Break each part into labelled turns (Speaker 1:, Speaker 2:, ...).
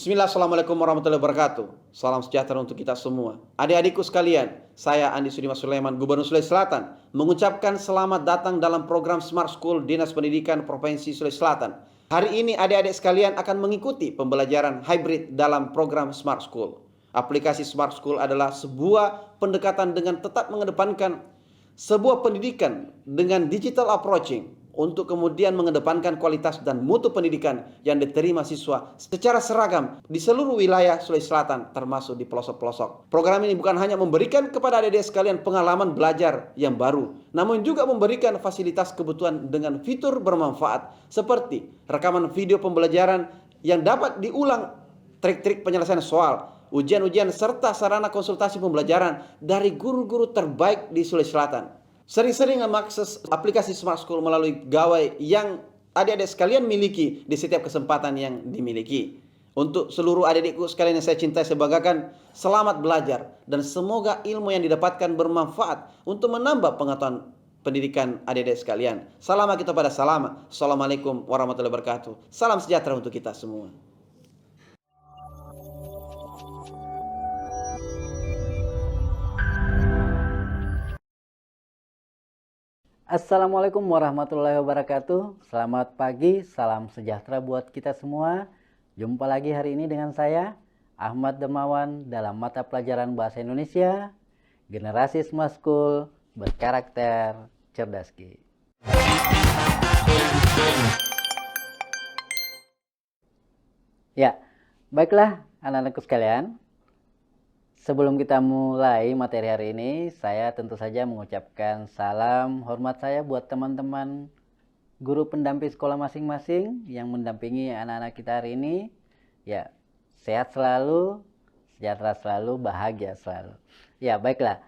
Speaker 1: Bismillah, Assalamualaikum warahmatullahi wabarakatuh. Salam sejahtera untuk kita semua. Adik-adikku sekalian, saya Andi Sudimas Sulaiman, Gubernur Sulawesi Selatan, mengucapkan selamat datang dalam program Smart School Dinas Pendidikan Provinsi Sulawesi Selatan. Hari ini adik-adik sekalian akan mengikuti pembelajaran hybrid dalam program Smart School. Aplikasi Smart School adalah sebuah pendekatan dengan tetap mengedepankan sebuah pendidikan dengan digital approaching untuk kemudian mengedepankan kualitas dan mutu pendidikan yang diterima siswa secara seragam di seluruh wilayah Sulawesi Selatan termasuk di pelosok-pelosok. Program ini bukan hanya memberikan kepada adik-adik sekalian pengalaman belajar yang baru, namun juga memberikan fasilitas kebutuhan dengan fitur bermanfaat seperti rekaman video pembelajaran yang dapat diulang, trik-trik penyelesaian soal, ujian-ujian serta sarana konsultasi pembelajaran dari guru-guru terbaik di Sulawesi Selatan. Sering-sering mengakses aplikasi Smart School melalui gawai yang adik-adik sekalian miliki di setiap kesempatan yang dimiliki. Untuk seluruh adik-adikku sekalian yang saya cintai, saya banggakan, selamat belajar dan semoga ilmu yang didapatkan bermanfaat untuk menambah pengetahuan pendidikan adik-adik sekalian. Salam kita pada salam. Assalamualaikum warahmatullahi wabarakatuh. Salam sejahtera untuk kita semua.
Speaker 2: Assalamualaikum warahmatullahi wabarakatuh. Selamat pagi, salam sejahtera buat kita semua. Jumpa lagi hari ini dengan saya, Ahmad Demawan, dalam mata pelajaran Bahasa Indonesia, Generasi Smart School Berkarakter Cerdaski. Ya, baiklah anak-anakku sekalian. Sebelum kita mulai materi hari ini, saya tentu saja mengucapkan salam hormat saya buat teman-teman guru pendamping sekolah masing-masing yang mendampingi anak-anak kita hari ini. Ya, sehat selalu, sejahtera selalu, bahagia selalu. Ya, baiklah.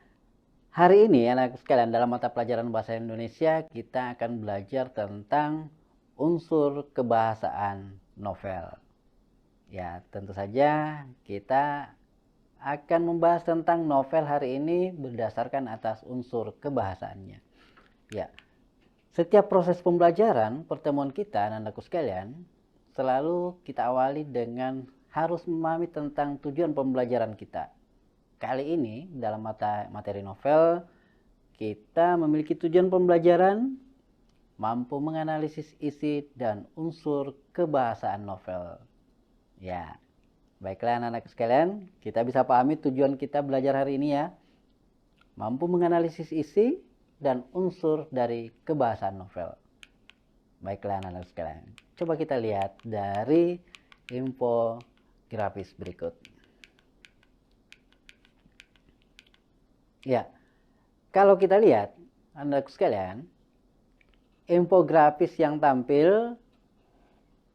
Speaker 2: Hari ini anak sekalian dalam mata pelajaran Bahasa Indonesia kita akan belajar tentang unsur kebahasaan novel. Ya, tentu saja kita akan membahas tentang novel hari ini berdasarkan atas unsur kebahasaannya. Ya, setiap proses pembelajaran pertemuan kita anak-anakku sekalian selalu kita awali dengan harus memahami tentang tujuan pembelajaran kita. Kali ini dalam materi novel kita memiliki tujuan pembelajaran mampu menganalisis isi dan unsur kebahasaan novel. Ya, baiklah anak-anak sekalian, kita bisa pahami tujuan kita belajar hari ini ya. Mampu menganalisis isi dan unsur dari kebahasaan novel. Baiklah anak-anak sekalian, coba kita lihat dari infografis berikut. Ya, kalau kita lihat anak-anak sekalian, infografis yang tampil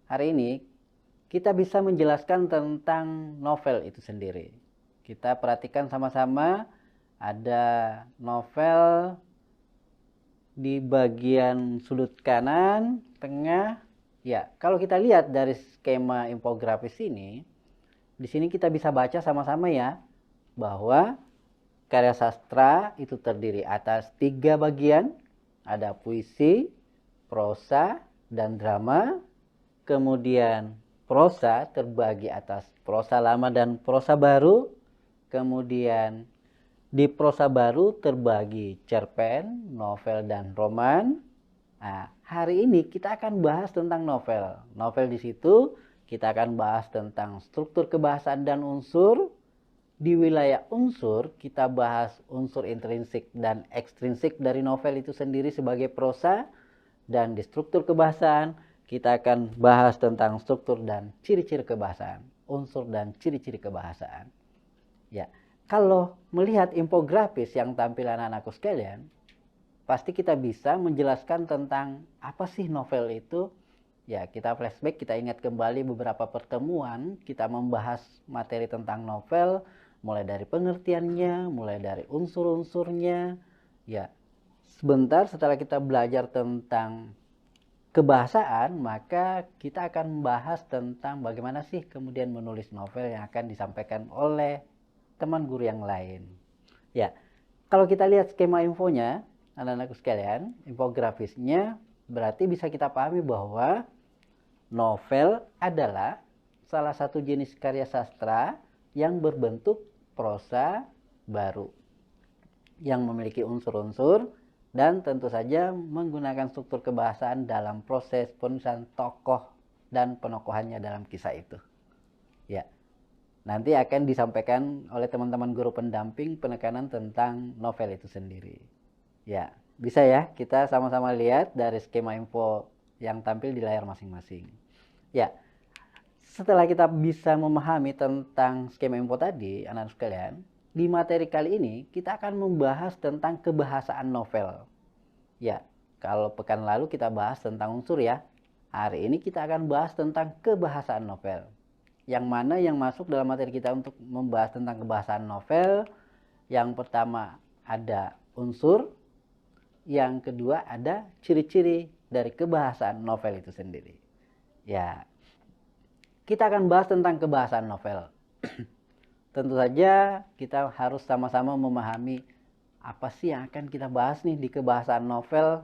Speaker 2: hari ini kita bisa menjelaskan tentang novel itu sendiri. Kita perhatikan sama-sama ada novel di bagian sudut kanan, tengah. Ya, kalau kita lihat dari skema infografis ini, di sini kita bisa baca sama-sama ya, bahwa karya sastra itu terdiri atas 3 bagian. Ada puisi, prosa, dan drama. Kemudian prosa terbagi atas prosa lama dan prosa baru. Kemudian di prosa baru terbagi cerpen, novel, dan roman. Nah, hari ini kita akan bahas tentang novel. Novel di situ kita akan bahas tentang struktur kebahasaan dan unsur. Di wilayah unsur kita bahas unsur intrinsik dan ekstrinsik dari novel itu sendiri sebagai prosa. Dan di struktur kebahasaan kita akan bahas tentang struktur dan ciri-ciri kebahasaan, unsur dan ciri-ciri kebahasaan. Ya, kalau melihat infografis yang tampil anak-anakku sekalian, pasti kita bisa menjelaskan tentang apa sih novel itu. Ya, kita flashback, kita ingat kembali beberapa pertemuan, kita membahas materi tentang novel, mulai dari pengertiannya, mulai dari unsur-unsurnya. Ya, sebentar setelah kita belajar tentang kebahasaan, maka kita akan membahas tentang bagaimana sih kemudian menulis novel yang akan disampaikan oleh teman guru yang lain. Ya, kalau kita lihat skema infonya, anak-anakku sekalian, infografisnya berarti bisa kita pahami bahwa novel adalah salah satu jenis karya sastra yang berbentuk prosa baru, yang memiliki unsur-unsur dan tentu saja menggunakan struktur kebahasaan dalam proses penulisan tokoh dan penokohannya dalam kisah itu. Ya, nanti akan disampaikan oleh teman-teman guru pendamping penekanan tentang novel itu sendiri. Ya, bisa ya kita sama-sama lihat dari skema info yang tampil di layar masing-masing. Ya, setelah kita bisa memahami tentang skema info tadi, anak-anak sekalian, di materi kali ini kita akan membahas tentang kebahasaan novel. Ya, kalau pekan lalu kita bahas tentang unsur ya. Hari ini kita akan bahas tentang kebahasaan novel. Yang mana yang masuk dalam materi kita untuk membahas tentang kebahasaan novel? Yang pertama ada unsur, yang kedua ada ciri-ciri dari kebahasaan novel itu sendiri. Ya, kita akan bahas tentang kebahasaan novel. Tentu saja kita harus sama-sama memahami apa sih yang akan kita bahas nih di kebahasaan novel.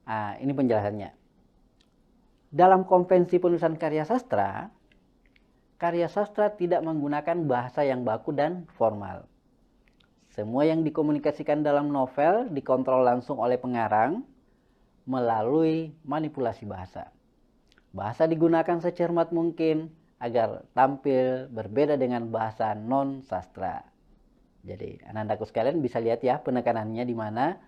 Speaker 2: Nah, ini penjelasannya. Dalam konvensi penulisan karya sastra tidak menggunakan bahasa yang baku dan formal. Semua yang dikomunikasikan dalam novel dikontrol langsung oleh pengarang melalui manipulasi bahasa. Bahasa digunakan secermat mungkin agar tampil berbeda dengan bahasa non-sastra. Jadi anak-anakku sekalian bisa lihat ya penekanannya di mana.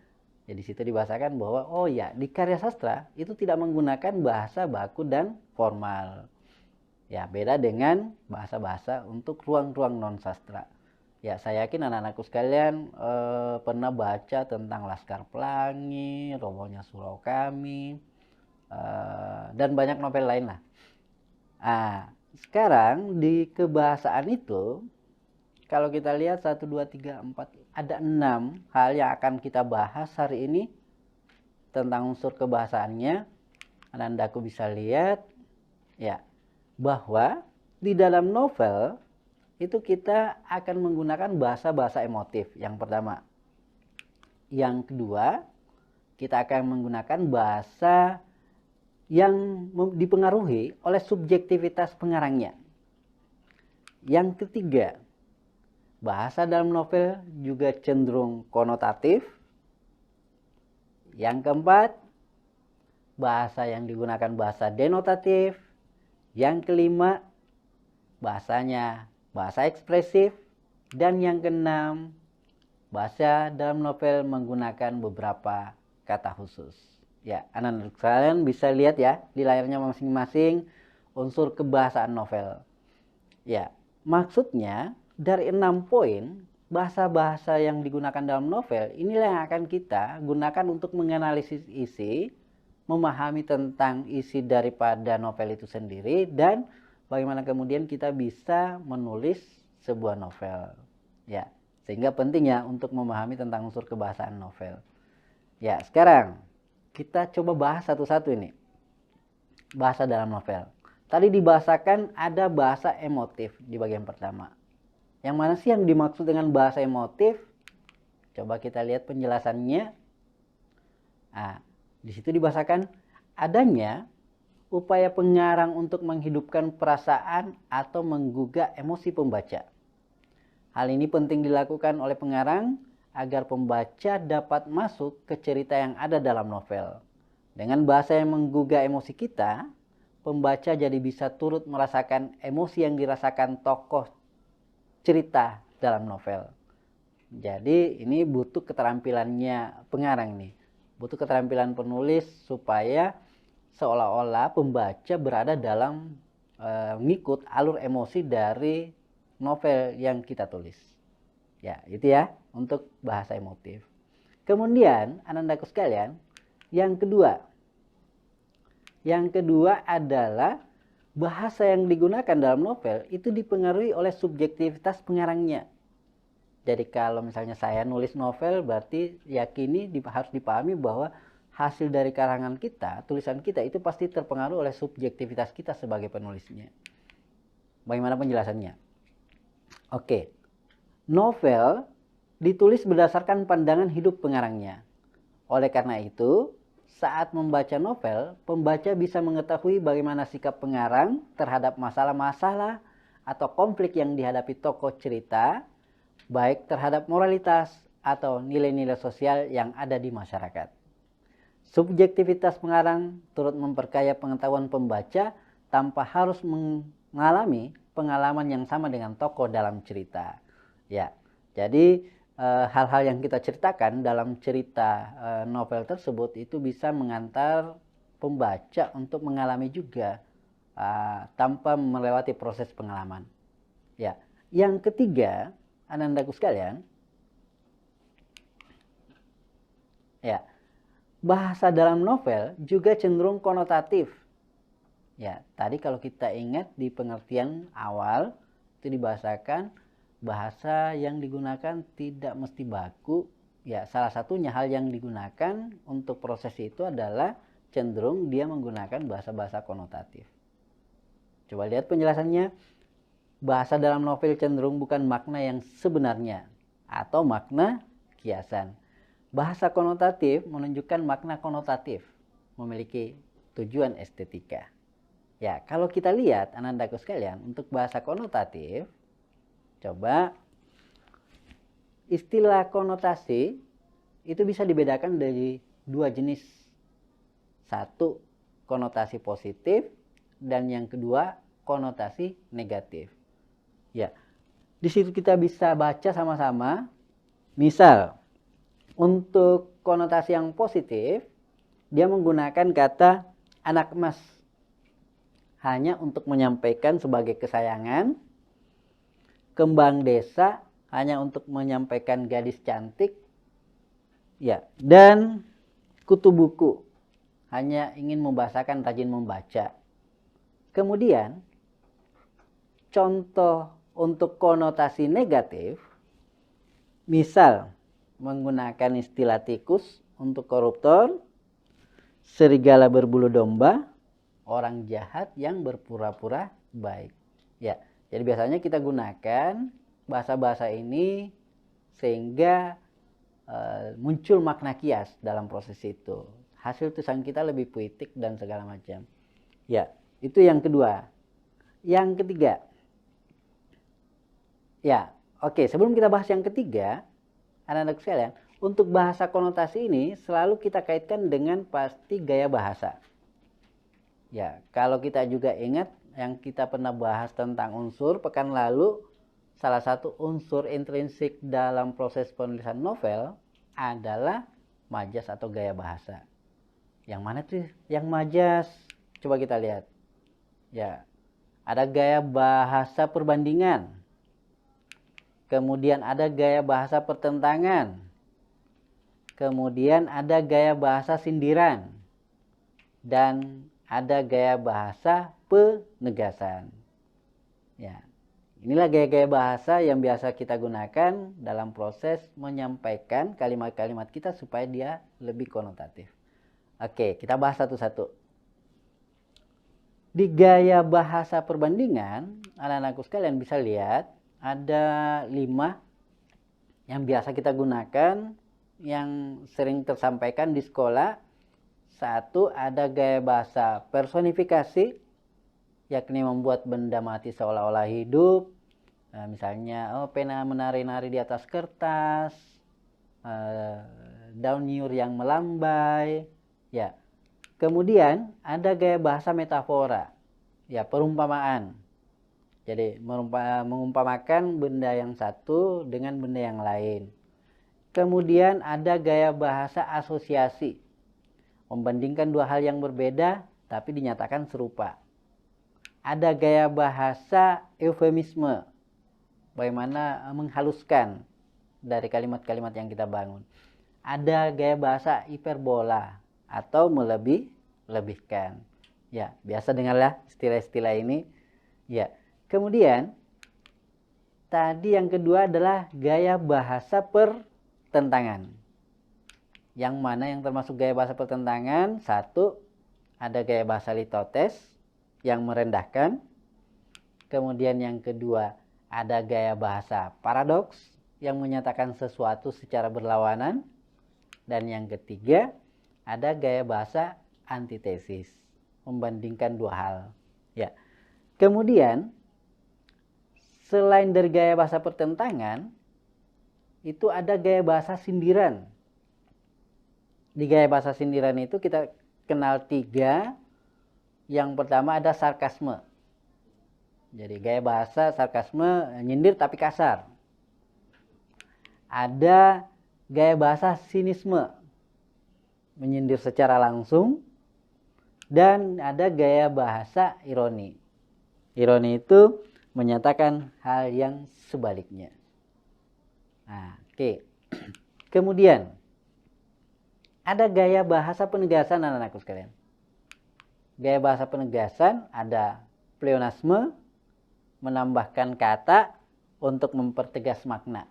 Speaker 2: Jadi situ dibahasakan bahwa oh ya, di karya sastra itu tidak menggunakan bahasa baku dan formal. Ya, beda dengan bahasa-bahasa untuk ruang-ruang non-sastra. Ya, saya yakin anak-anakku sekalian pernah baca tentang Laskar Pelangi, Robohnya Surau Kami, dan banyak novel lain lah. Nah, sekarang di kebahasaan itu, kalau kita lihat 1, 2, 3, 4, ada 6 hal yang akan kita bahas hari ini tentang unsur kebahasaannya. Anda-andaku bisa lihat ya, bahwa di dalam novel itu kita akan menggunakan bahasa-bahasa emotif yang pertama. Yang kedua, kita akan menggunakan bahasa yang dipengaruhi oleh subjektivitas pengarangnya. Yang ketiga, bahasa dalam novel juga cenderung konotatif. Yang keempat, bahasa yang digunakan bahasa denotatif. Yang kelima, bahasanya bahasa ekspresif. Dan yang keenam, bahasa dalam novel menggunakan beberapa kata khusus. Ya, anak-anak kalian bisa lihat ya di layarnya masing-masing unsur kebahasaan novel. Ya, maksudnya dari 6 poin bahasa-bahasa yang digunakan dalam novel inilah yang akan kita gunakan untuk menganalisis isi, memahami tentang isi daripada novel itu sendiri, dan bagaimana kemudian kita bisa menulis sebuah novel. Ya, sehingga penting ya untuk memahami tentang unsur kebahasaan novel. Ya, sekarang kita coba bahas satu-satu ini. Bahasa dalam novel. Tadi dibahasakan ada bahasa emotif di bagian pertama. Yang mana sih yang dimaksud dengan bahasa emotif? Coba kita lihat penjelasannya. Nah, di situ dibahasakan adanya upaya pengarang untuk menghidupkan perasaan atau menggugah emosi pembaca. Hal ini penting dilakukan oleh pengarang agar pembaca dapat masuk ke cerita yang ada dalam novel. Dengan bahasa yang menggugah emosi kita, pembaca jadi bisa turut merasakan emosi yang dirasakan tokoh cerita dalam novel. Jadi ini butuh keterampilannya pengarang nih. Butuh keterampilan penulis supaya seolah-olah pembaca berada dalam ngikut alur emosi dari novel yang kita tulis. Ya, itu ya untuk bahasa emotif. Kemudian, anak-anakku sekalian, yang kedua adalah bahasa yang digunakan dalam novel itu dipengaruhi oleh subjektivitas pengarangnya. Jadi kalau misalnya saya nulis novel, berarti yakini harus dipahami bahwa hasil dari karangan kita, tulisan kita itu pasti terpengaruh oleh subjektivitas kita sebagai penulisnya. Bagaimana penjelasannya? Oke. Novel ditulis berdasarkan pandangan hidup pengarangnya. Oleh karena itu, saat membaca novel, pembaca bisa mengetahui bagaimana sikap pengarang terhadap masalah-masalah atau konflik yang dihadapi tokoh cerita, baik terhadap moralitas atau nilai-nilai sosial yang ada di masyarakat. Subjektivitas pengarang turut memperkaya pengetahuan pembaca tanpa harus mengalami pengalaman yang sama dengan tokoh dalam cerita. Ya, jadi hal-hal yang kita ceritakan dalam cerita novel tersebut itu bisa mengantar pembaca untuk mengalami juga tanpa melewati proses pengalaman. Ya, yang ketiga, anandaku sekalian, ya, bahasa dalam novel juga cenderung konotatif. Ya, tadi kalau kita ingat di pengertian awal itu dibahasakan bahasa yang digunakan tidak mesti baku. Ya, salah satunya hal yang digunakan untuk proses itu adalah cenderung dia menggunakan bahasa-bahasa konotatif. Coba lihat penjelasannya. Bahasa dalam novel cenderung bukan makna yang sebenarnya atau makna kiasan. Bahasa konotatif menunjukkan makna konotatif, memiliki tujuan estetika. Ya, kalau kita lihat anandaku sekalian, untuk bahasa konotatif, coba istilah konotasi itu bisa dibedakan dari dua jenis. Satu, konotasi positif, dan yang kedua, konotasi negatif. Ya, di situ kita bisa baca sama-sama. Misal, untuk konotasi yang positif, dia menggunakan kata anak emas hanya untuk menyampaikan sebagai kesayangan, kembang desa hanya untuk menyampaikan gadis cantik, ya, dan kutu buku hanya ingin membahasakan rajin membaca. Kemudian, contoh untuk konotasi negatif, misal menggunakan istilah tikus untuk koruptor, serigala berbulu domba, orang jahat yang berpura-pura baik. Ya, jadi biasanya kita gunakan bahasa-bahasa ini sehingga muncul makna kias dalam proses itu. Hasil tulisan kita lebih puitik dan segala macam. Ya, itu yang kedua. Yang ketiga. Ya, oke, sebelum kita bahas yang ketiga, anak-anak sekalian, untuk bahasa konotasi ini selalu kita kaitkan dengan pasti gaya bahasa. Ya, kalau kita juga ingat yang kita pernah bahas tentang unsur pekan lalu, salah satu unsur intrinsik dalam proses penulisan novel adalah majas atau gaya bahasa. Yang mana tuh yang majas? Coba kita lihat. Ya, ada gaya bahasa perbandingan. Kemudian ada gaya bahasa pertentangan. Kemudian ada gaya bahasa sindiran. Dan ada gaya bahasa penegasan. Ya, inilah gaya-gaya bahasa yang biasa kita gunakan dalam proses menyampaikan kalimat-kalimat kita supaya dia lebih konotatif. Oke, kita bahas satu-satu. Di gaya bahasa perbandingan, anak-anakku sekalian bisa lihat ada 5 yang biasa kita gunakan, yang sering tersampaikan di sekolah. 1, ada gaya bahasa personifikasi, yakni membuat benda mati seolah-olah hidup. Misalnya, pena menari-nari di atas kertas, daun nyur yang melambai. Ya. Kemudian ada gaya bahasa metafora, ya, perumpamaan. Jadi mengumpamakan benda yang satu dengan benda yang lain. Kemudian ada gaya bahasa asosiasi, membandingkan dua hal yang berbeda tapi dinyatakan serupa. Ada gaya bahasa eufemisme, bagaimana menghaluskan dari kalimat-kalimat yang kita bangun. Ada gaya bahasa hiperbola atau melebih-lebihkan. Ya, biasa dengarlah istilah-istilah ini. Ya. Kemudian tadi yang kedua adalah gaya bahasa pertentangan. Yang mana yang termasuk gaya bahasa pertentangan? 1, ada gaya bahasa litotes yang merendahkan. Kemudian yang kedua, ada gaya bahasa paradoks yang menyatakan sesuatu secara berlawanan. Dan yang ketiga, ada gaya bahasa antitesis, membandingkan dua hal. Ya. Kemudian selain dari gaya bahasa pertentangan, itu ada gaya bahasa sindiran. Di gaya bahasa sindiran itu kita kenal 3. Yang pertama ada sarkasme. Jadi gaya bahasa sarkasme, nyindir tapi kasar. Ada gaya bahasa sinisme, menyindir secara langsung. Dan ada gaya bahasa ironi. Ironi itu menyatakan hal yang sebaliknya. Nah, oke. Kemudian ada gaya bahasa penegasan anak-anakku sekalian. Gaya bahasa penegasan ada pleonasme, menambahkan kata untuk mempertegas makna.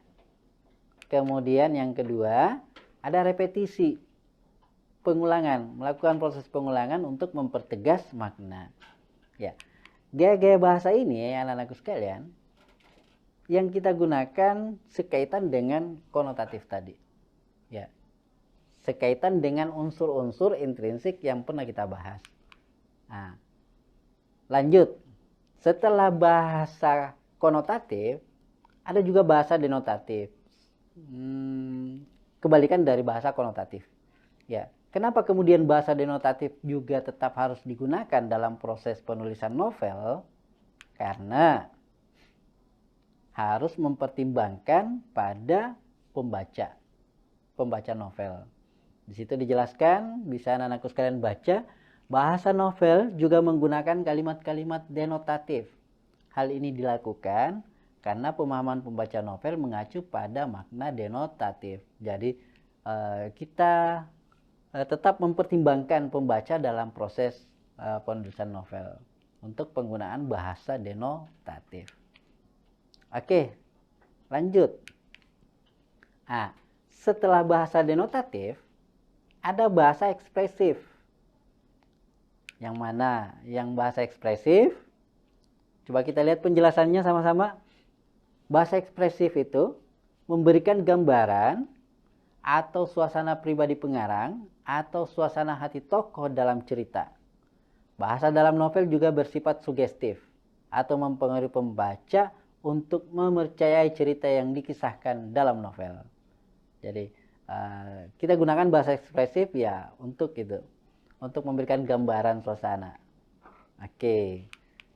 Speaker 2: Kemudian yang kedua ada repetisi, pengulangan, melakukan proses pengulangan untuk mempertegas makna. Ya, gaya-gaya bahasa ini anak-anakku sekalian yang kita gunakan sekaitan dengan konotatif tadi. Ya, sekaitan dengan unsur-unsur intrinsik yang pernah kita bahas. Nah, lanjut. Setelah bahasa konotatif, ada juga bahasa denotatif. Kebalikan dari bahasa konotatif. Ya, kenapa kemudian bahasa denotatif juga tetap harus digunakan dalam proses penulisan novel? Karena harus mempertimbangkan pada pembaca novel. Di situ dijelaskan, bisa anak-anakku sekalian baca, bahasa novel juga menggunakan kalimat-kalimat denotatif. Hal ini dilakukan karena pemahaman pembaca novel mengacu pada makna denotatif. Jadi kita tetap mempertimbangkan pembaca dalam proses penulisan novel untuk penggunaan bahasa denotatif. Oke, lanjut. Nah, setelah bahasa denotatif, ada bahasa ekspresif. Yang mana? Yang bahasa ekspresif, coba kita lihat penjelasannya sama-sama. Bahasa ekspresif itu memberikan gambaran atau suasana pribadi pengarang atau suasana hati tokoh dalam cerita. Bahasa dalam novel juga bersifat sugestif atau mempengaruhi pembaca untuk mempercayai cerita yang dikisahkan dalam novel. Jadi kita gunakan bahasa ekspresif ya untuk itu, untuk memberikan gambaran suasana. Oke,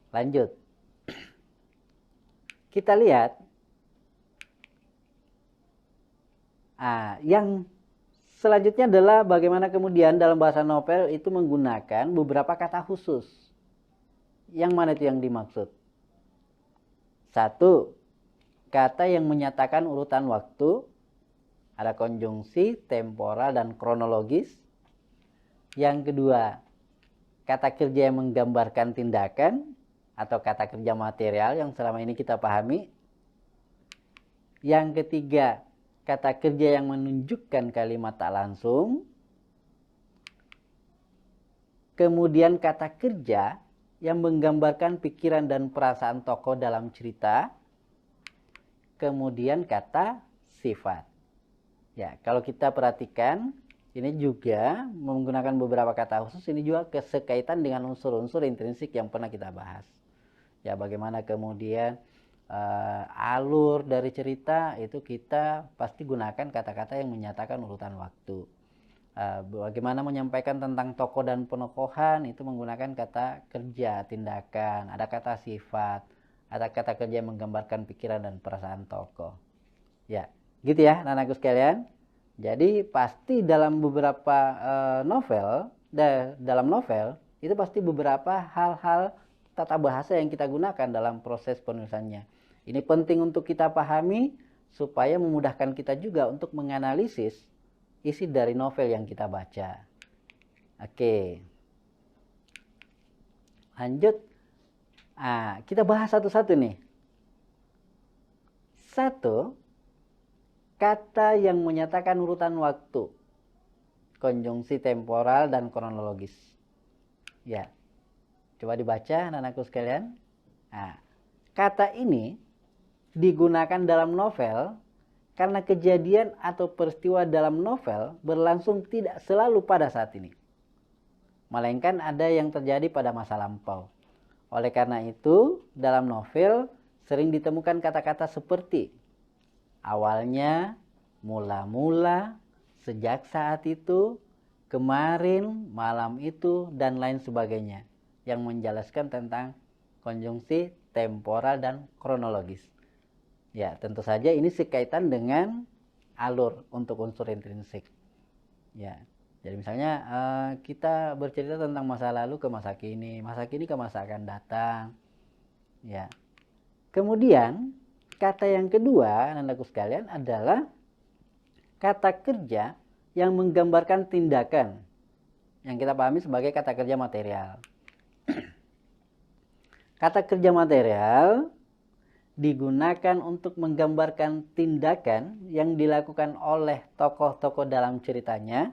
Speaker 2: lanjut. Kita lihat yang selanjutnya adalah bagaimana kemudian dalam bahasa novel itu menggunakan beberapa kata khusus. Yang mana itu yang dimaksud? 1. Kata yang menyatakan urutan waktu. Ada konjungsi, temporal, dan kronologis. Yang kedua, kata kerja yang menggambarkan tindakan atau kata kerja material yang selama ini kita pahami. Yang ketiga, kata kerja yang menunjukkan kalimat tak langsung. Kemudian kata kerja yang menggambarkan pikiran dan perasaan tokoh dalam cerita. Kemudian kata sifat. Ya, kalau kita perhatikan, ini juga menggunakan beberapa kata khusus, ini juga kesekaitan dengan unsur-unsur intrinsik yang pernah kita bahas. Ya, bagaimana kemudian alur dari cerita itu kita pasti gunakan kata-kata yang menyatakan urutan waktu. Bagaimana menyampaikan tentang tokoh dan penokohan itu menggunakan kata kerja, tindakan, ada kata sifat, ada kata kerja yang menggambarkan pikiran dan perasaan tokoh. Ya, gitu ya anak-anakku sekalian. Jadi pasti dalam beberapa dalam novel itu pasti beberapa hal-hal tata bahasa yang kita gunakan dalam proses penulisannya. Ini penting untuk kita pahami supaya memudahkan kita juga untuk menganalisis isi dari novel yang kita baca. Oke. Lanjut. Kita bahas satu-satu nih. 1. Kata yang menyatakan urutan waktu. Konjungsi temporal dan kronologis. Ya. Coba dibaca anak-anakku sekalian. Kata ini digunakan dalam novel karena kejadian atau peristiwa dalam novel berlangsung tidak selalu pada saat ini, melainkan ada yang terjadi pada masa lampau. Oleh karena itu, dalam novel sering ditemukan kata-kata seperti awalnya, mula-mula, sejak saat itu, kemarin, malam itu, dan lain sebagainya, yang menjelaskan tentang konjungsi temporal dan kronologis. Ya, tentu saja ini sekaitan dengan alur untuk unsur intrinsik. Ya, jadi misalnya kita bercerita tentang masa lalu ke masa kini ke masa akan datang. Ya. Kemudian kata yang kedua, anak-anakku sekalian, adalah kata kerja yang menggambarkan tindakan yang kita pahami sebagai kata kerja material. Kata kerja material digunakan untuk menggambarkan tindakan yang dilakukan oleh tokoh-tokoh dalam ceritanya.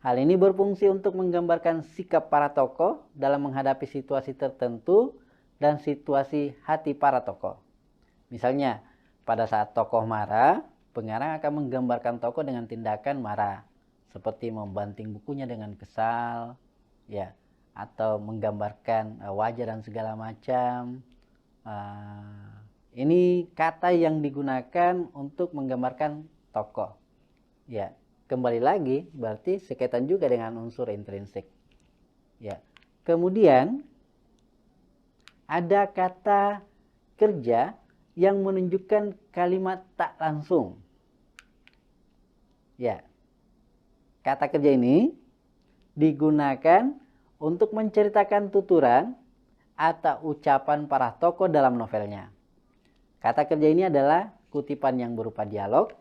Speaker 2: Hal ini berfungsi untuk menggambarkan sikap para tokoh dalam menghadapi situasi tertentu dan situasi hati para tokoh. Misalnya, pada saat tokoh marah, pengarang akan menggambarkan tokoh dengan tindakan marah, seperti membanting bukunya dengan kesal, ya, atau menggambarkan wajah dan segala macam. Ini kata yang digunakan untuk menggambarkan tokoh. Ya, kembali lagi berarti sekaitan juga dengan unsur intrinsik. Ya. Kemudian ada kata kerja yang menunjukkan kalimat tak langsung. Ya. Kata kerja ini digunakan untuk menceritakan tuturan atau ucapan para tokoh dalam novelnya. Kata kerja ini adalah kutipan yang berupa dialog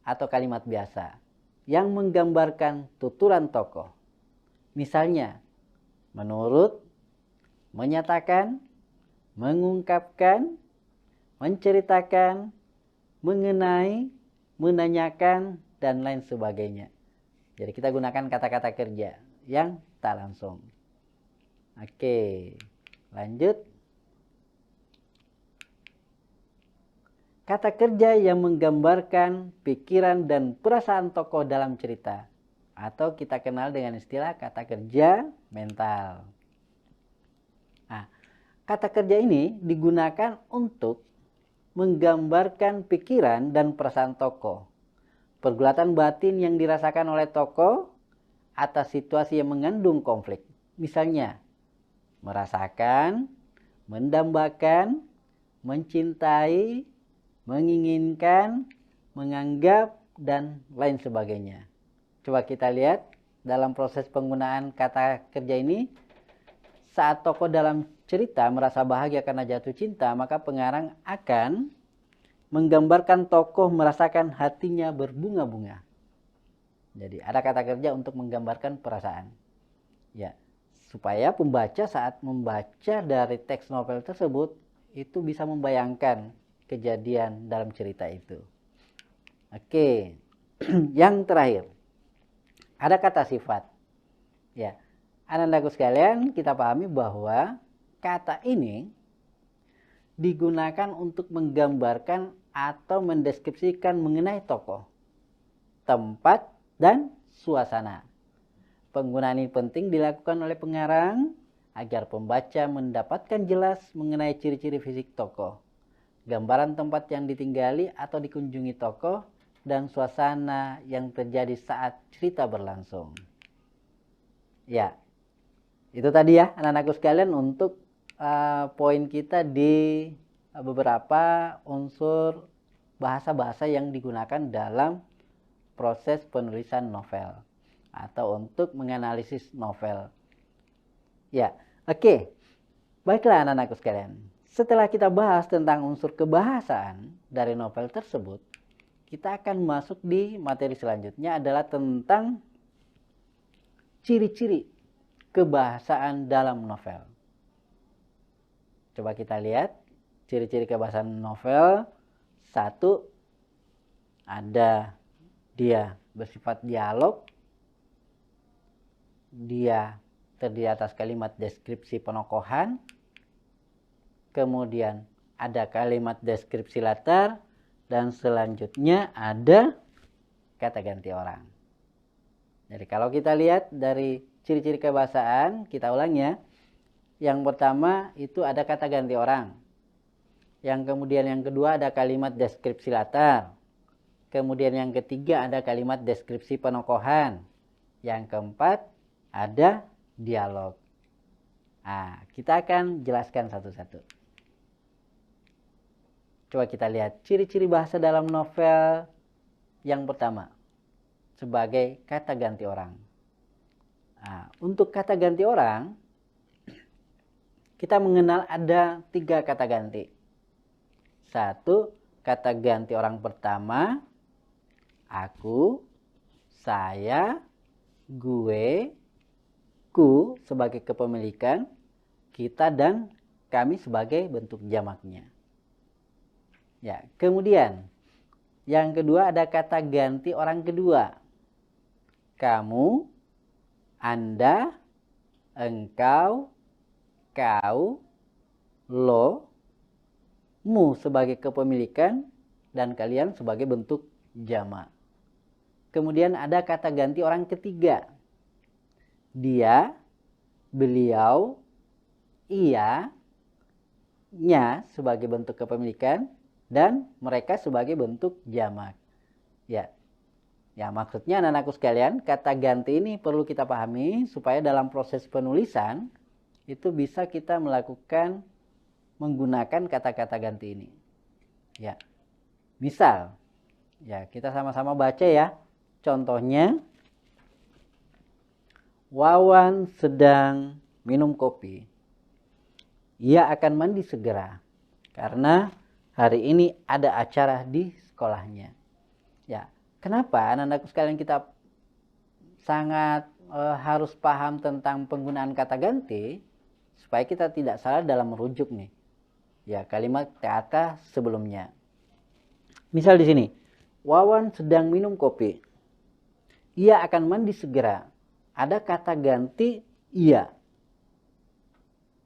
Speaker 2: atau kalimat biasa yang menggambarkan tuturan tokoh. Misalnya, menurut, menyatakan, mengungkapkan, menceritakan, mengenai, menanyakan, dan lain sebagainya. Jadi kita gunakan kata-kata kerja yang tak langsung. Oke, lanjut. Kata kerja yang menggambarkan pikiran dan perasaan tokoh dalam cerita, atau kita kenal dengan istilah kata kerja mental. Nah, kata kerja ini digunakan untuk menggambarkan pikiran dan perasaan tokoh, pergulatan batin yang dirasakan oleh tokoh atas situasi yang mengandung konflik. Misalnya, merasakan, mendambakan, mencintai, menginginkan, menganggap, dan lain sebagainya. Coba kita lihat dalam proses penggunaan kata kerja ini. Saat tokoh dalam cerita merasa bahagia karena jatuh cinta, maka pengarang akan menggambarkan tokoh merasakan hatinya berbunga-bunga. Jadi ada kata kerja untuk menggambarkan perasaan. Ya, supaya pembaca saat membaca dari teks novel tersebut itu bisa membayangkan kejadian dalam cerita itu. Oke. Yang terakhir, ada kata sifat. Ya, anak-anakku sekalian, kita pahami bahwa kata ini digunakan untuk menggambarkan atau mendeskripsikan mengenai tokoh, tempat, dan suasana. Penggunaan ini penting dilakukan oleh pengarang agar pembaca mendapatkan jelas mengenai ciri-ciri fisik tokoh, gambaran tempat yang ditinggali atau dikunjungi tokoh, dan suasana yang terjadi saat cerita berlangsung. Ya, itu tadi ya anak-anakku sekalian untuk poin kita di beberapa unsur bahasa-bahasa yang digunakan dalam proses penulisan novel atau untuk menganalisis novel. Ya, oke. Baiklah anak-anakku sekalian. Setelah kita bahas tentang unsur kebahasaan dari novel tersebut, kita akan masuk di materi selanjutnya adalah tentang ciri-ciri kebahasaan dalam novel. Coba kita lihat ciri-ciri kebahasaan novel. 1, ada dia bersifat dialog. Dia terdiri atas kalimat deskripsi penokohan. Kemudian ada kalimat deskripsi latar dan selanjutnya ada kata ganti orang. Jadi kalau kita lihat dari ciri-ciri kebahasaan, kita ulang ya. Yang pertama itu ada kata ganti orang. Yang kemudian yang kedua ada kalimat deskripsi latar. Kemudian yang ketiga ada kalimat deskripsi penokohan. Yang keempat ada dialog. Nah, kita akan jelaskan satu-satu. Coba kita lihat ciri-ciri bahasa dalam novel yang pertama sebagai kata ganti orang. Nah, untuk kata ganti orang, kita mengenal ada 3 kata ganti. 1, kata ganti orang pertama, aku, saya, gue, ku sebagai kepemilikan, kita dan kami sebagai bentuk jamaknya. Ya, kemudian yang kedua ada kata ganti orang kedua. Kamu, Anda, engkau, kau, lo, mu sebagai kepemilikan, dan kalian sebagai bentuk jamak. Kemudian ada kata ganti orang ketiga. Dia, beliau, ia, nya sebagai bentuk kepemilikan, dan mereka sebagai bentuk jamak. Ya, maksudnya anak-anakku sekalian, kata ganti ini perlu kita pahami supaya dalam proses penulisan itu bisa kita melakukan menggunakan kata-kata ganti ini. Ya. Misal, ya kita sama-sama baca ya. Contohnya, Wawan sedang minum kopi. Ia akan mandi segera karena hari ini ada acara di sekolahnya. Ya, kenapa anak-anakku sekalian kita sangat harus paham tentang penggunaan kata ganti supaya kita tidak salah dalam merujuk nih. Ya, kalimat kata sebelumnya. Misal di sini, Wawan sedang minum kopi. Ia akan mandi segera. Ada kata ganti ia.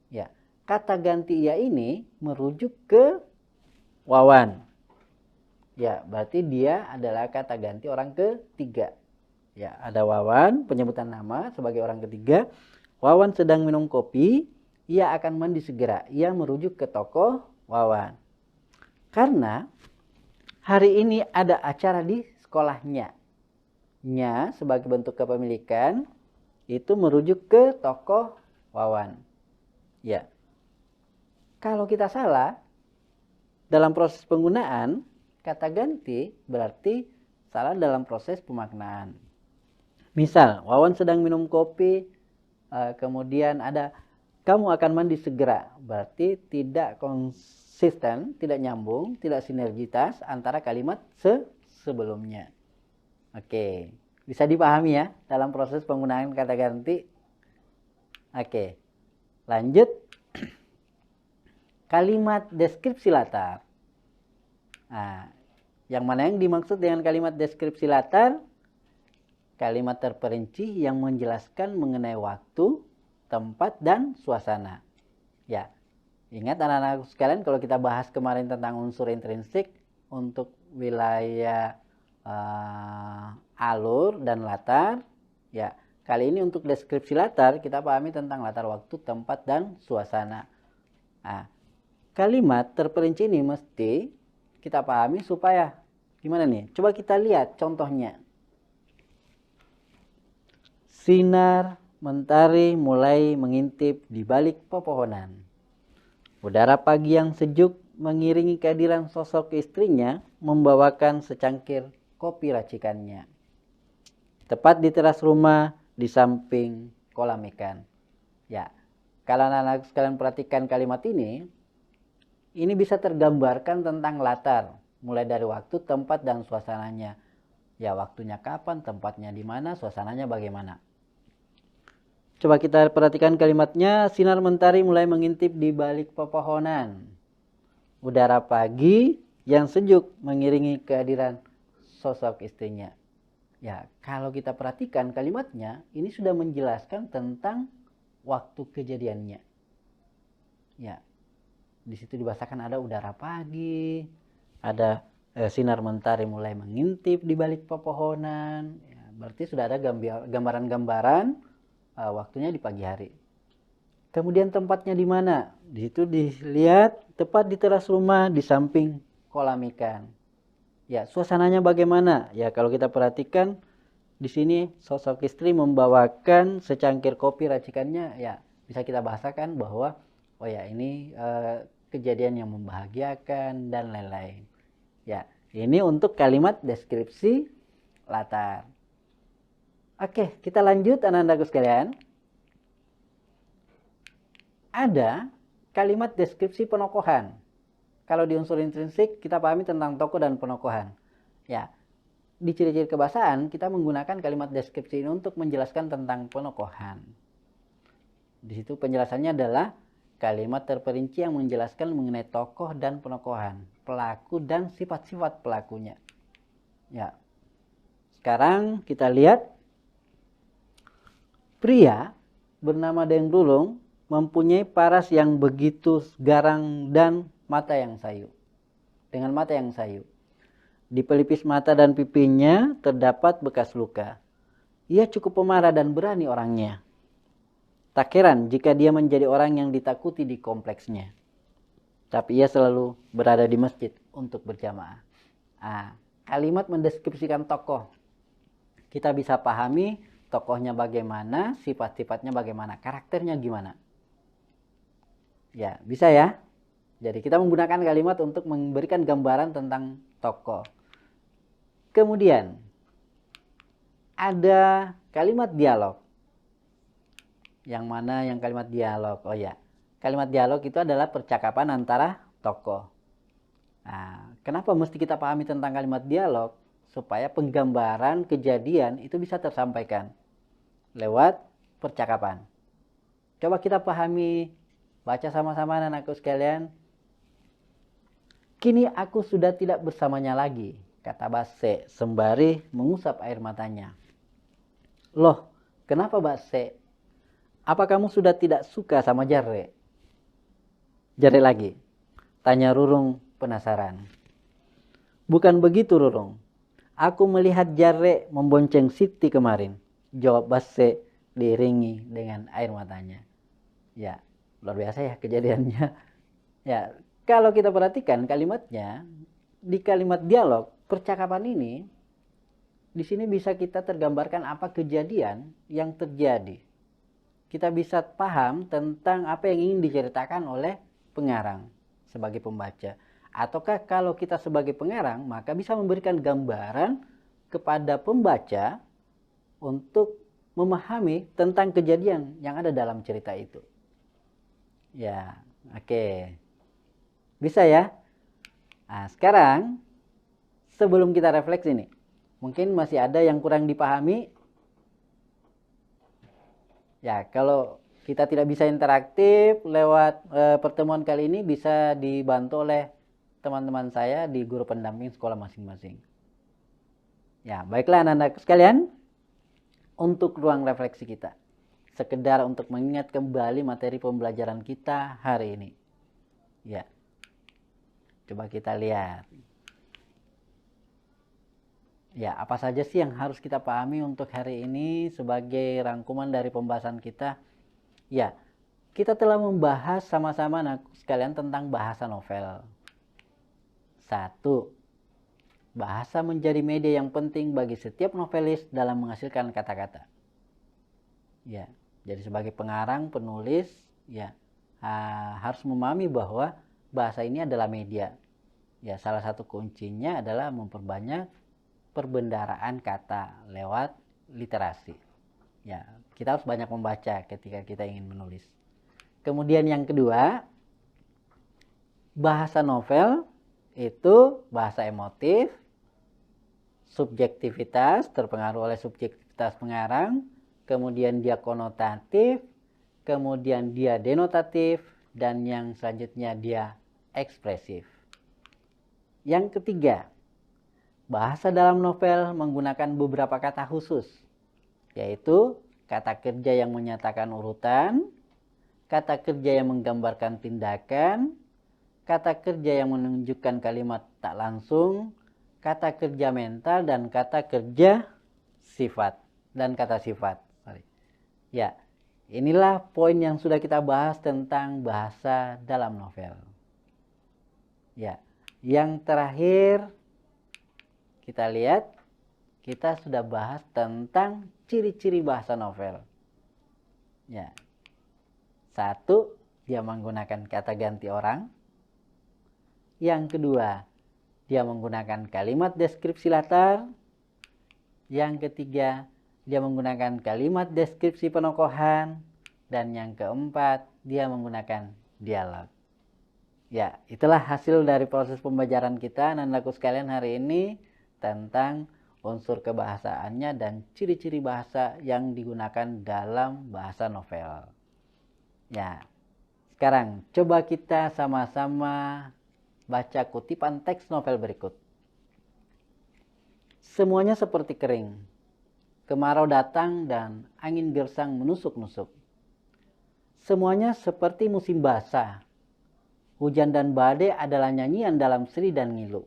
Speaker 2: Ya, kata ganti ia ini merujuk ke Wawan. Ya, berarti dia adalah kata ganti orang ketiga. Ya, ada Wawan, penyebutan nama sebagai orang ketiga. Wawan sedang minum kopi. Ia akan mandi segera. Ia merujuk ke tokoh Wawan. Karena hari ini ada acara di sekolahnya. Nya sebagai bentuk kepemilikan itu merujuk ke tokoh Wawan. Ya. Kalau kita salah dalam proses penggunaan kata ganti berarti salah dalam proses pemaknaan. Misal, Wawan sedang minum kopi, kemudian ada kamu akan mandi segera. Berarti tidak konsisten, tidak nyambung, tidak sinergitas antara kalimat sebelumnya. Oke, bisa dipahami ya dalam proses penggunaan kata ganti. Oke, lanjut. Kalimat deskripsi latar. Nah, yang mana yang dimaksud dengan kalimat deskripsi latar? Kalimat terperinci yang menjelaskan mengenai waktu, tempat, dan suasana. Ya, ingat anak-anak sekalian kalau kita bahas kemarin tentang unsur intrinsik untuk wilayah alur dan latar. Ya, kali ini untuk deskripsi latar kita pahami tentang latar waktu, tempat, dan suasana. Nah, kalimat terperinci ini mesti kita pahami supaya gimana nih? Coba kita lihat contohnya. Sinar mentari mulai mengintip di balik pepohonan. Udara pagi yang sejuk mengiringi kehadiran sosok istrinya membawakan secangkir kopi racikannya. Tepat di teras rumah di samping kolam ikan. Ya, kalau anak-anak sekalian perhatikan kalimat ini bisa tergambarkan tentang latar, mulai dari waktu, tempat, dan suasananya. Ya, waktunya kapan, tempatnya di mana, suasananya bagaimana. Coba kita perhatikan kalimatnya, sinar mentari mulai mengintip di balik pepohonan. Udara pagi yang sejuk mengiringi kehadiran sosok istrinya. Ya, kalau kita perhatikan kalimatnya, ini sudah menjelaskan tentang waktu kejadiannya. Ya, di situ dibahasakan ada udara pagi, ada sinar mentari mulai mengintip di balik pepohonan. Ya, berarti sudah ada gambaran-gambaran waktunya di pagi hari. Kemudian tempatnya di mana? Di situ dilihat tepat di teras rumah di samping kolam ikan. Ya, suasananya bagaimana? Ya, kalau kita perhatikan di sini sosok istri membawakan secangkir kopi racikannya, ya bisa kita bahasakan bahwa oh ya ini kejadian yang membahagiakan dan lain-lain. Ya, ini untuk kalimat deskripsi latar. Oke, kita lanjut anak-anakku sekalian. Ada kalimat deskripsi penokohan. Kalau di unsur intrinsik kita pahami tentang tokoh dan penokohan. Ya, di ciri-ciri kebahasaan kita menggunakan kalimat deskripsi ini untuk menjelaskan tentang penokohan. Di situ penjelasannya adalah kalimat terperinci yang menjelaskan mengenai tokoh dan penokohan, pelaku dan sifat-sifat pelakunya. Ya. Sekarang kita lihat pria bernama Deng Rulung mempunyai paras yang begitu garang dan mata yang sayu. Dengan mata yang sayu. Di pelipis mata dan pipinya terdapat bekas luka. Ia cukup pemarah dan berani orangnya. Tak heran jika dia menjadi orang yang ditakuti di kompleksnya. Tapi ia selalu berada di masjid untuk berjamaah. Kalimat mendeskripsikan tokoh. Kita bisa pahami tokohnya bagaimana, sifat-sifatnya bagaimana, karakternya gimana. Ya, bisa ya. Jadi kita menggunakan kalimat untuk memberikan gambaran tentang tokoh. Kemudian ada kalimat dialog. Yang mana yang kalimat dialog? Oh ya, kalimat dialog itu adalah percakapan antara tokoh. Nah, kenapa mesti kita pahami tentang kalimat dialog? Supaya penggambaran kejadian itu bisa tersampaikan lewat percakapan. Coba kita pahami, baca sama-sama anak-anakku sekalian. Kini aku sudah tidak bersamanya lagi, kata Base sembari mengusap air matanya. Loh, kenapa Base? Apa kamu sudah tidak suka sama Jarre? Jarre lagi, tanya Rurung penasaran. Bukan begitu Rurung, aku melihat Jarre membonceng Siti kemarin, jawab Base diiringi dengan air matanya. Ya, luar biasa ya kejadiannya. Ya, kalau kita perhatikan kalimatnya, di kalimat dialog, percakapan ini, di sini bisa kita tergambarkan apa kejadian yang terjadi. Kita bisa paham tentang apa yang ingin diceritakan oleh pengarang sebagai pembaca. Ataukah kalau kita sebagai pengarang, maka bisa memberikan gambaran kepada pembaca untuk memahami tentang kejadian yang ada dalam cerita itu. Ya, oke. Bisa ya? Nah, sekarang sebelum kita refleksi nih, mungkin masih ada yang kurang dipahami. Ya, kalau kita tidak bisa interaktif lewat pertemuan kali ini, bisa dibantu oleh teman-teman saya di guru pendamping sekolah masing-masing. Ya, baiklah anak-anak sekalian, untuk ruang refleksi kita, sekedar untuk mengingat kembali materi pembelajaran kita hari ini. Ya, coba kita lihat. Ya, apa saja sih yang harus kita pahami untuk hari ini sebagai rangkuman dari pembahasan kita? Ya, kita telah membahas sama-sama anak sekalian tentang bahasa novel. 1. Bahasa menjadi media yang penting bagi setiap novelis dalam menghasilkan kata-kata. Ya, jadi sebagai pengarang, penulis, ya harus memahami bahwa bahasa ini adalah media. Ya, salah satu kuncinya adalah memperbanyak perbendaharaan kata lewat literasi. Ya, kita harus banyak membaca ketika kita ingin menulis. Kemudian yang kedua, bahasa novel itu bahasa emotif, subjektivitas, terpengaruh oleh subjektivitas pengarang, kemudian dia konotatif, kemudian dia denotatif, dan yang selanjutnya dia ekspresif. Yang ketiga, bahasa dalam novel menggunakan beberapa kata khusus, yaitu kata kerja yang menyatakan urutan, kata kerja yang menggambarkan tindakan, kata kerja yang menunjukkan kalimat tak langsung, kata kerja mental dan kata kerja sifat dan kata sifat. Ya, inilah poin yang sudah kita bahas tentang bahasa dalam novel. Ya, yang terakhir kita lihat, kita sudah bahas tentang ciri-ciri bahasa novel. Ya, satu, dia menggunakan kata ganti orang. Yang kedua, dia menggunakan kalimat deskripsi latar. Yang ketiga, dia menggunakan kalimat deskripsi penokohan. Dan yang keempat, dia menggunakan dialog. Ya, itulah hasil dari proses pembelajaran kita, anak-anakku sekalian, hari ini tentang unsur kebahasaannya dan ciri-ciri bahasa yang digunakan dalam bahasa novel. Ya, sekarang coba kita sama-sama baca kutipan teks novel berikut. Semuanya seperti kering. Kemarau datang dan angin gersang menusuk-nusuk. Semuanya seperti musim basah. Hujan dan badai adalah nyanyian dalam seri dan ngilu.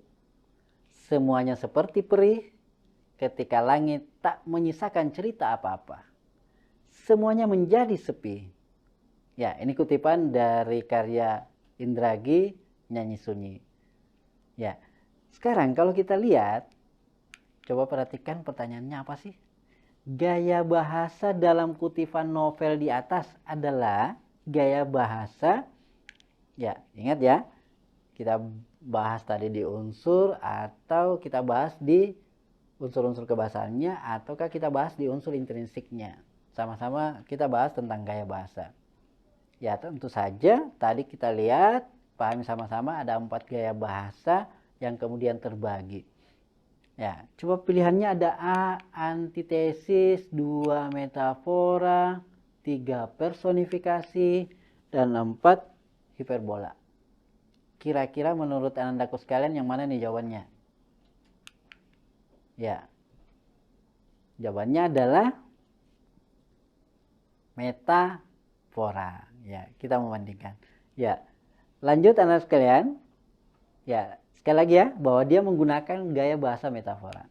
Speaker 2: Semuanya seperti perih ketika langit tak menyisakan cerita apa-apa. Semuanya menjadi sepi. Ya, ini kutipan dari karya Indragi, Nyanyi Sunyi. Ya, sekarang kalau kita lihat, coba perhatikan pertanyaannya apa sih? Gaya bahasa dalam kutipan novel di atas adalah gaya bahasa, ya ingat ya, kita bahas tadi di unsur atau kita bahas di unsur-unsur kebahasaannya ataukah kita bahas di unsur intrinsiknya. Sama-sama kita bahas tentang gaya bahasa. Ya, tentu saja tadi kita lihat, pahami sama-sama ada 4 gaya bahasa yang kemudian terbagi. Ya, coba pilihannya ada A, antitesis, 2 metafora, 3 personifikasi, dan 4 hiperbola. Kira-kira menurut anak-anakku sekalian yang mana nih jawabannya? Ya, jawabannya adalah metafora. Ya, kita membandingkan. Ya, lanjut anak sekalian. Ya, sekali lagi ya, bahwa dia menggunakan gaya bahasa metafora.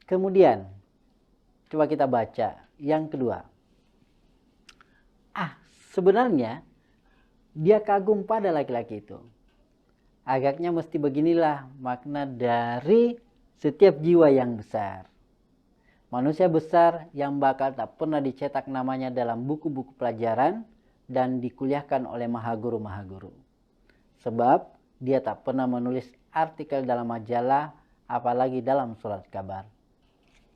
Speaker 2: Kemudian, coba kita baca yang kedua. Sebenarnya dia kagum pada laki-laki itu. Agaknya mesti beginilah makna dari setiap jiwa yang besar. Manusia besar yang bakal tak pernah dicetak namanya dalam buku-buku pelajaran dan dikuliahkan oleh mahaguru-mahaguru. Sebab dia tak pernah menulis artikel dalam majalah, apalagi dalam surat kabar.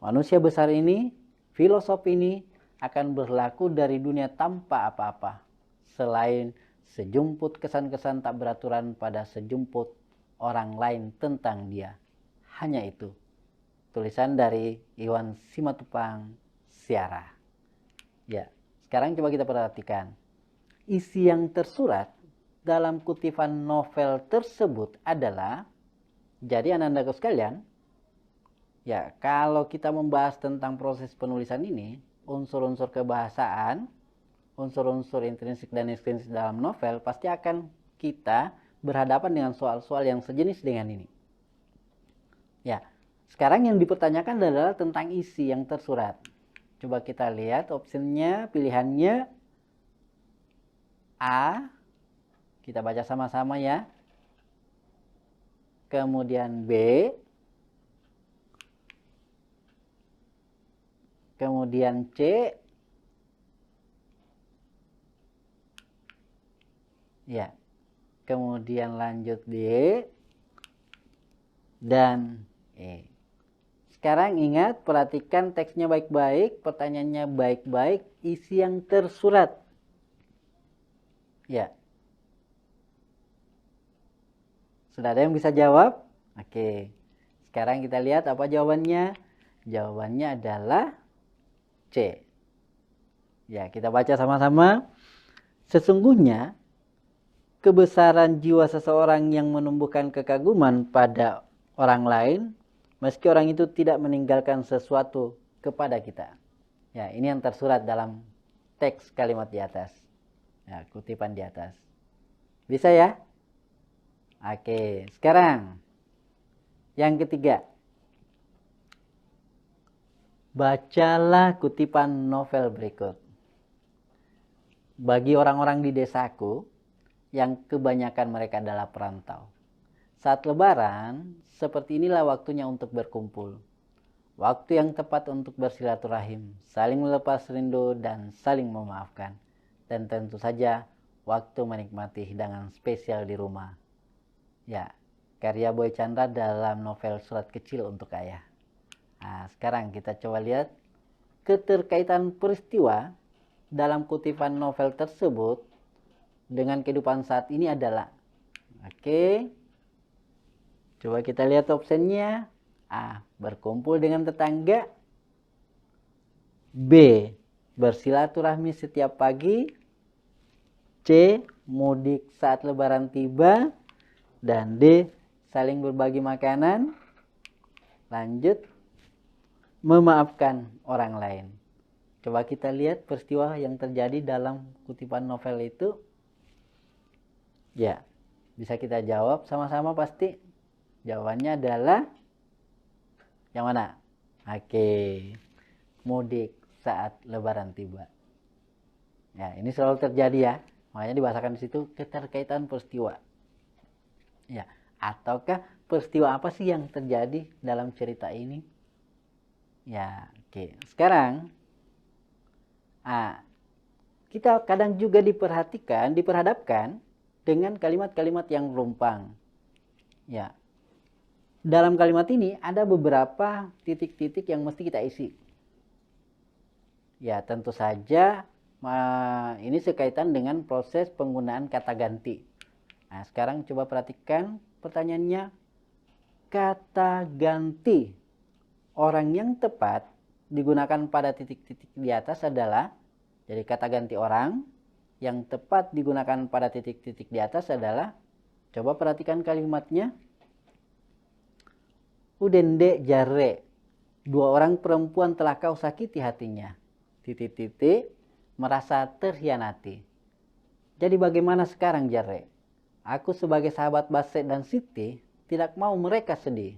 Speaker 2: Manusia besar ini, filosof ini, akan berlaku dari dunia tanpa apa-apa, selain sejumput kesan-kesan tak beraturan pada sejumput orang lain tentang dia. Hanya itu. Tulisan dari Iwan Simatupang Siara. Ya, sekarang coba kita perhatikan. Isi yang tersurat dalam kutipan novel tersebut adalah, jadi anak-anakku sekalian, ya kalau kita membahas tentang proses penulisan ini, unsur-unsur kebahasaan, unsur-unsur intrinsik dan ekstrinsik dalam novel pasti akan kita berhadapan dengan soal-soal yang sejenis dengan ini. Ya, sekarang yang dipertanyakan adalah tentang isi yang tersurat. Coba kita lihat opsinya, pilihannya A, kita baca sama-sama ya. Kemudian B, kemudian C, ya, kemudian lanjut D, dan E. Sekarang ingat, perhatikan teksnya baik-baik, pertanyaannya baik-baik, isi yang tersurat. Ya. Sudah ada yang bisa jawab? Oke. Sekarang kita lihat apa jawabannya. Jawabannya adalah C. Ya, kita baca sama-sama. Sesungguhnya kebesaran jiwa seseorang yang menumbuhkan kekaguman pada orang lain, meski orang itu tidak meninggalkan sesuatu kepada kita. Ya, ini yang tersurat dalam teks kalimat di atas. Ya, kutipan di atas. Bisa ya? Oke, sekarang Yang ketiga, bacalah kutipan novel berikut. Bagi orang-orang di desaku, yang kebanyakan mereka adalah perantau, saat Lebaran, seperti inilah waktunya untuk berkumpul. Waktu yang tepat untuk bersilaturahim, saling melepas rindu dan saling memaafkan. Dan tentu saja, waktu menikmati hidangan spesial di rumah. Ya, karya Boy Chandra dalam novel Surat Kecil untuk Ayah. Nah, sekarang kita coba lihat keterkaitan peristiwa dalam kutipan novel tersebut dengan kehidupan saat ini adalah. Oke. Coba kita lihat opsinya. A. Berkumpul dengan tetangga. B. Bersilaturahmi setiap pagi. C. Mudik saat Lebaran tiba. Dan D. Saling berbagi makanan. Lanjut. Memaafkan orang lain. Coba kita lihat peristiwa yang terjadi dalam kutipan novel itu. Ya, bisa kita jawab sama-sama pasti. Jawabannya adalah yang mana? Oke. Mudik saat Lebaran tiba. Ya, ini selalu terjadi ya. Makanya dibahasakan di situ keterkaitan peristiwa. Ya, ataukah peristiwa apa sih yang terjadi dalam cerita ini? Ya, oke. Sekarang kita kadang juga diperhadapkan dengan kalimat-kalimat yang rumpang. Ya. Dalam kalimat ini ada beberapa titik-titik yang mesti kita isi. Ya, tentu saja ini sekaitan dengan proses penggunaan kata ganti. Nah, sekarang coba perhatikan pertanyaannya. Kata ganti orang yang tepat digunakan pada titik-titik di atas adalah, jadi kata ganti orang yang tepat digunakan pada titik-titik di atas adalah, coba perhatikan kalimatnya. Udende jare, dua orang perempuan telah kau sakiti hatinya. Titik-titik, merasa terhianati. Jadi bagaimana sekarang jare? Aku sebagai sahabat Baset dan Siti tidak mau mereka sedih.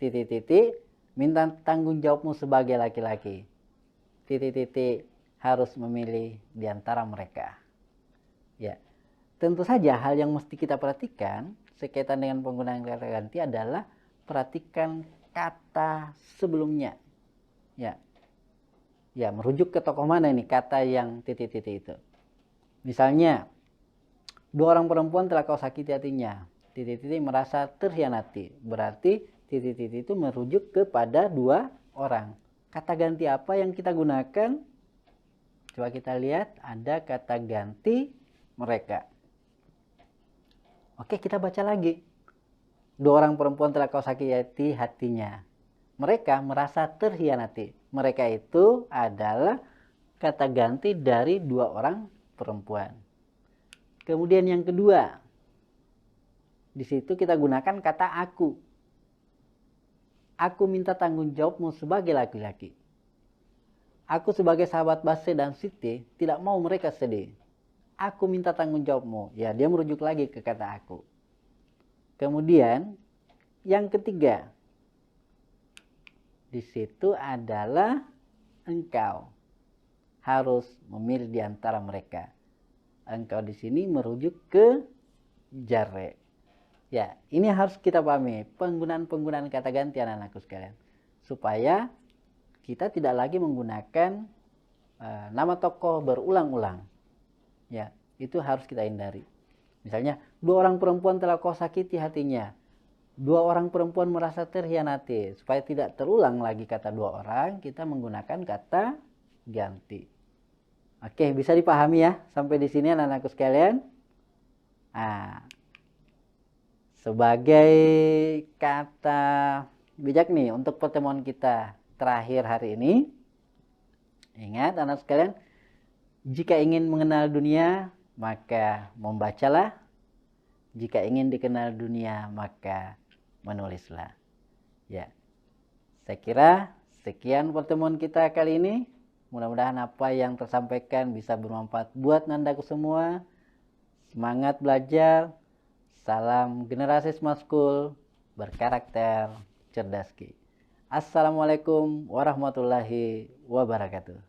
Speaker 2: Titik-titik, minta tanggung jawabmu sebagai laki-laki. Titik-titik, harus memilih di antara mereka. Ya, tentu saja hal yang mesti kita perhatikan sekaitan dengan penggunaan kata ganti adalah perhatikan kata sebelumnya. Ya, ya, merujuk ke tokoh mana ini kata yang titik-titik itu. Misalnya, dua orang perempuan telah kau sakiti hatinya. Titik-titik merasa terhianati. Berarti titik-titik itu merujuk kepada dua orang. Kata ganti apa yang kita gunakan? Coba kita lihat, ada kata ganti mereka. Oke, kita baca lagi. Dua orang perempuan telah kau sakiti hatinya. Mereka merasa terhianati. Mereka itu adalah kata ganti dari dua orang perempuan. Kemudian yang kedua, di situ kita gunakan kata aku. Aku minta tanggung jawabmu sebagai laki-laki. Aku sebagai sahabat Baset dan Siti tidak mau mereka sedih. Aku minta tanggung jawabmu. Ya, dia merujuk lagi ke kata aku. Kemudian yang ketiga, di situ adalah engkau harus memilih di antara mereka. Engkau di sini merujuk ke jare. Ya, ini harus kita pahami penggunaan kata ganti anak-anakku sekalian, supaya kita tidak lagi menggunakan nama tokoh berulang-ulang. Ya, itu harus kita hindari. Misalnya, dua orang perempuan telah kau sakiti hatinya. Dua orang perempuan merasa terhianati. Supaya tidak terulang lagi kata dua orang, kita menggunakan kata ganti. Oke, bisa dipahami ya sampai di sini anak-anakku sekalian. Nah, sebagai kata bijak nih untuk pertemuan kita terakhir hari ini, ingat anak sekalian, jika ingin mengenal dunia, maka membacalah. Jika ingin dikenal dunia, maka menulislah. Ya, saya kira sekian pertemuan kita kali ini. Mudah-mudahan apa yang tersampaikan bisa bermanfaat buat nandaku semua. Semangat belajar. Salam generasi Smart School. berkarakter cerdas Ki. Assalamualaikum warahmatullahi wabarakatuh.